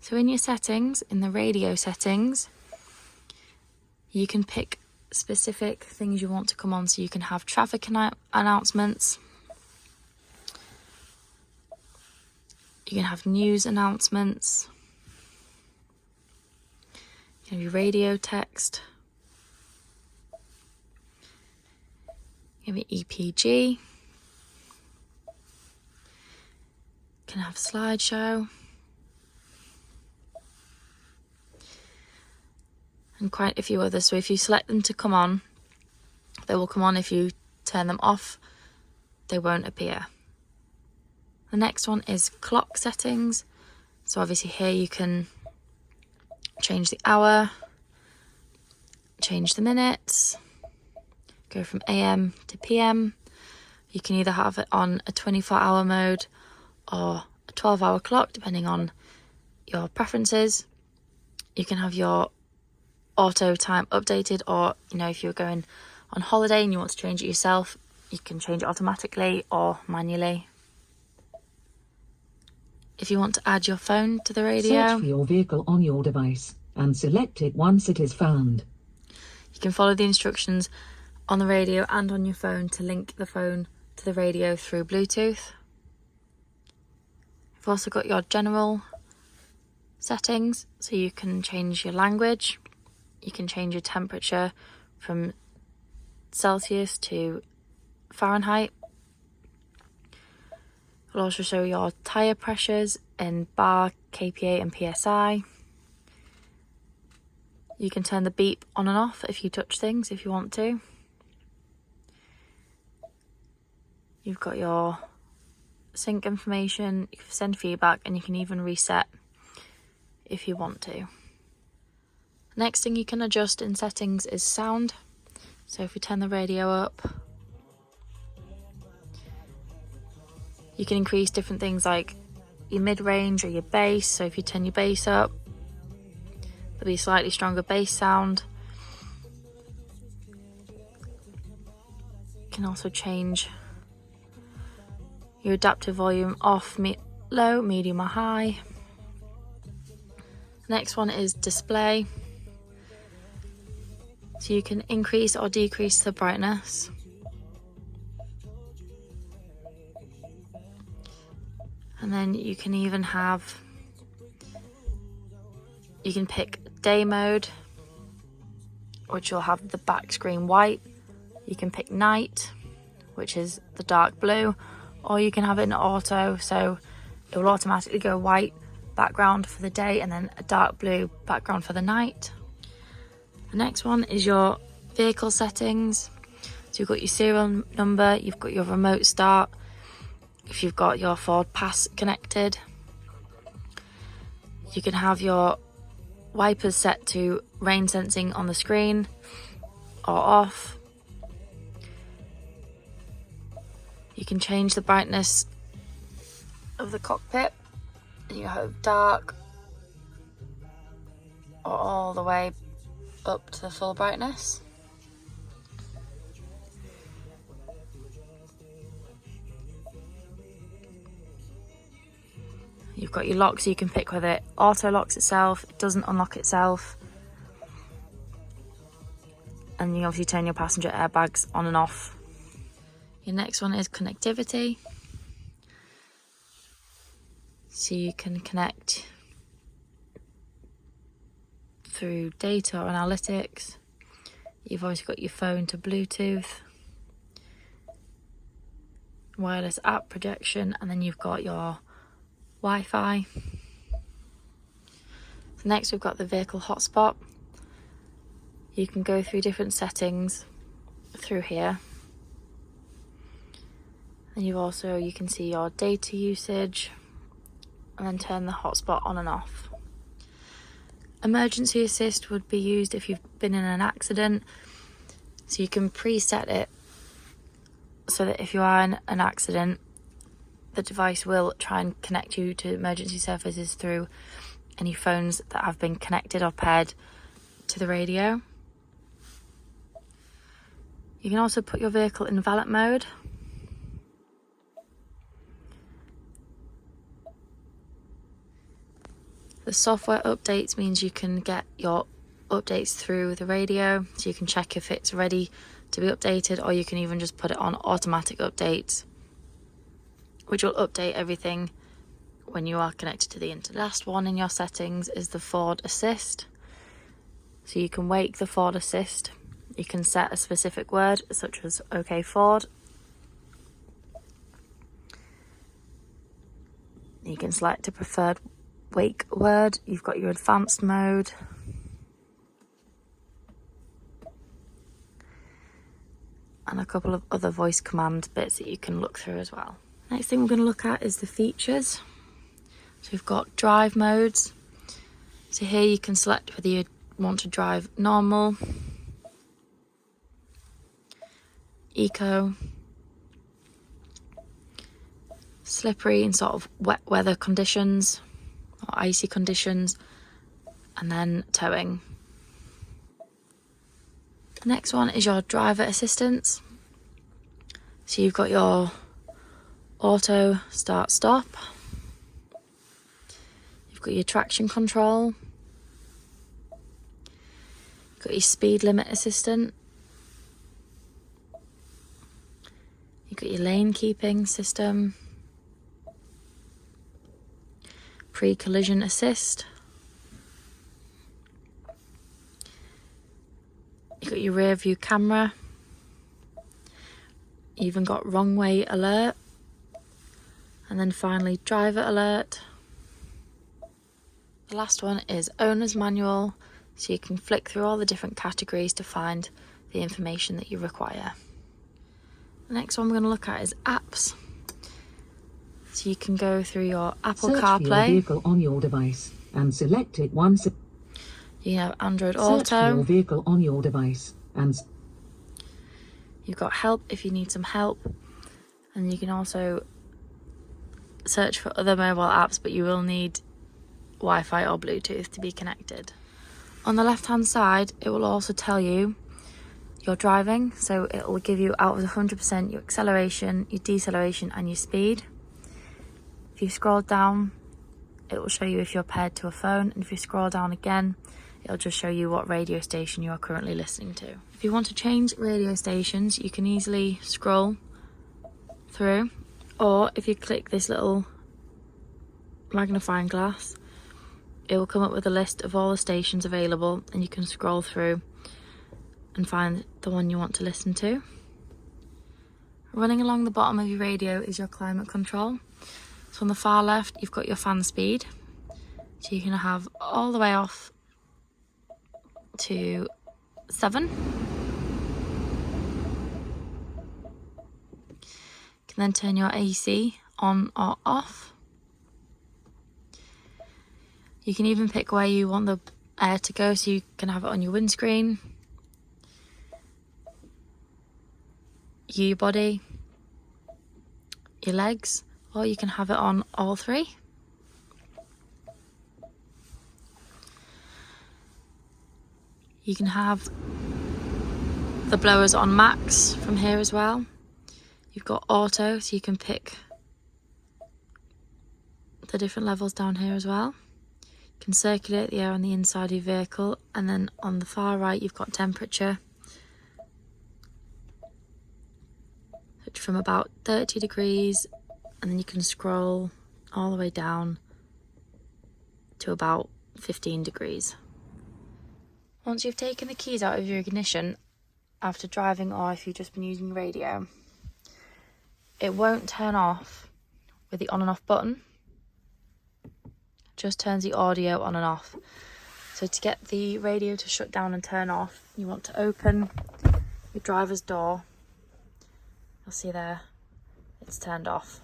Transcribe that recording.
So in your settings, in the radio settings, you can pick specific things you want to come on. So you can have traffic announcements. You can have news announcements. You can have your radio text. You have your EPG. You can have slideshow. And quite a few others. So if you select them to come on, they will come on. If you turn them off, they won't appear. The next one is clock settings. So obviously here you can change the hour, change the minutes, go from AM to PM. You can either have it on a 24-hour mode or a 12-hour clock, depending on your preferences. You can have your auto time updated, or if you're going on holiday and you want to change it yourself, you can change it automatically or manually. If you want to add your phone to the radio, search for your vehicle on your device and select it once it is found. You can follow the instructions on the radio and on your phone to link the phone to the radio through Bluetooth. You've also got your general settings, so you can change your language. You can change your temperature from Celsius to Fahrenheit. It'll also show your tyre pressures in bar, kPa and PSI. You can turn the beep on and off if you touch things, if you want to. You've got your sync information, you can send feedback, and you can even reset if you want to. Next thing you can adjust in settings is sound. So if we turn the radio up, you can increase different things like your mid-range or your bass. So if you turn your bass up, there'll be a slightly stronger bass sound. You can also change your adaptive volume off, low, medium or high. Next one is display. So you can increase or decrease the brightness. And then you can even you can pick day mode, which will have the back screen white. You can pick night, which is the dark blue, or you can have it in auto, so it will automatically go white background for the day and then a dark blue background for the night. The next one is your vehicle settings. So you've got your serial number, you've got your remote start, if you've got your Ford Pass connected. You can have your wipers set to rain sensing on the screen or off. You can change the brightness of the cockpit. You have dark or all the way up to the full brightness. You've got your lock, so you can pick whether it auto locks itself, it doesn't unlock itself. And you obviously turn your passenger airbags on and off. Your next one is connectivity. So you can connect through data or analytics. You've always got your phone to Bluetooth, wireless app projection, and then you've got your Wi-Fi. So next we've got the vehicle hotspot. You can go through different settings through here. And you can see your data usage and then turn the hotspot on and off. Emergency assist would be used if you've been in an accident. So you can preset it so that if you are in an accident, the device will try and connect you to emergency services through any phones that have been connected or paired to the radio. You can also put your vehicle in valet mode. The software updates means you can get your updates through the radio, so you can check if it's ready to be updated, or you can even just put it on automatic updates, which will update everything when you are connected to the internet. Last one in your settings is the Ford Assist. So you can wake the Ford Assist. You can set a specific word such as OK Ford. You can select a preferred wake word. You've got your advanced mode. And a couple of other voice command bits that you can look through as well. Next thing we're going to look at is the features. So we've got drive modes. So here you can select whether you want to drive normal, eco, slippery in sort of wet weather conditions or icy conditions, and then towing. The next one is your driver assistance. So you've got your auto start stop, you've got your traction control, you've got your speed limit assistant, you've got your lane keeping system, pre-collision assist, you've got your rear view camera, you even got wrong way alert, and then finally driver alert. The last one is owner's manual, so you can flick through all the different categories to find the information that you require. The next one we're going to look at is apps. So you can go through your Apple Search CarPlay. for your vehicle on your device and select it once. You can have Android Search for Auto. your vehicle on your device and You've got help if you need some help. And you can also search for other mobile apps, but you will need Wi-Fi or Bluetooth to be connected. On the left hand side, it will also tell you your driving. So it will give you out of 100% your acceleration, your deceleration and your speed. If you scroll down, it will show you if you're paired to a phone, and if you scroll down again, it'll just show you what radio station you are currently listening to. If you want to change radio stations, you can easily scroll through, or if you click this little magnifying glass, it will come up with a list of all the stations available, and you can scroll through and find the one you want to listen to. Running along the bottom of your radio is your climate control. So on the far left, you've got your fan speed. So you can have all the way off to 7. You can then turn your AC on or off. You can even pick where you want the air to go, so you can have it on your windscreen, your body, your legs, or you can have it on all 3. You can have the blowers on max from here as well. You've got auto, so you can pick the different levels down here as well. You can circulate the air on the inside of your vehicle, and then on the far right you've got temperature, which from about 30 degrees, and then you can scroll all the way down to about 15 degrees. Once you've taken the keys out of your ignition after driving, or if you've just been using radio, it won't turn off with the on and off button. It just turns the audio on and off. So to get the radio to shut down and turn off, you want to open your driver's door. You'll see there, it's turned off.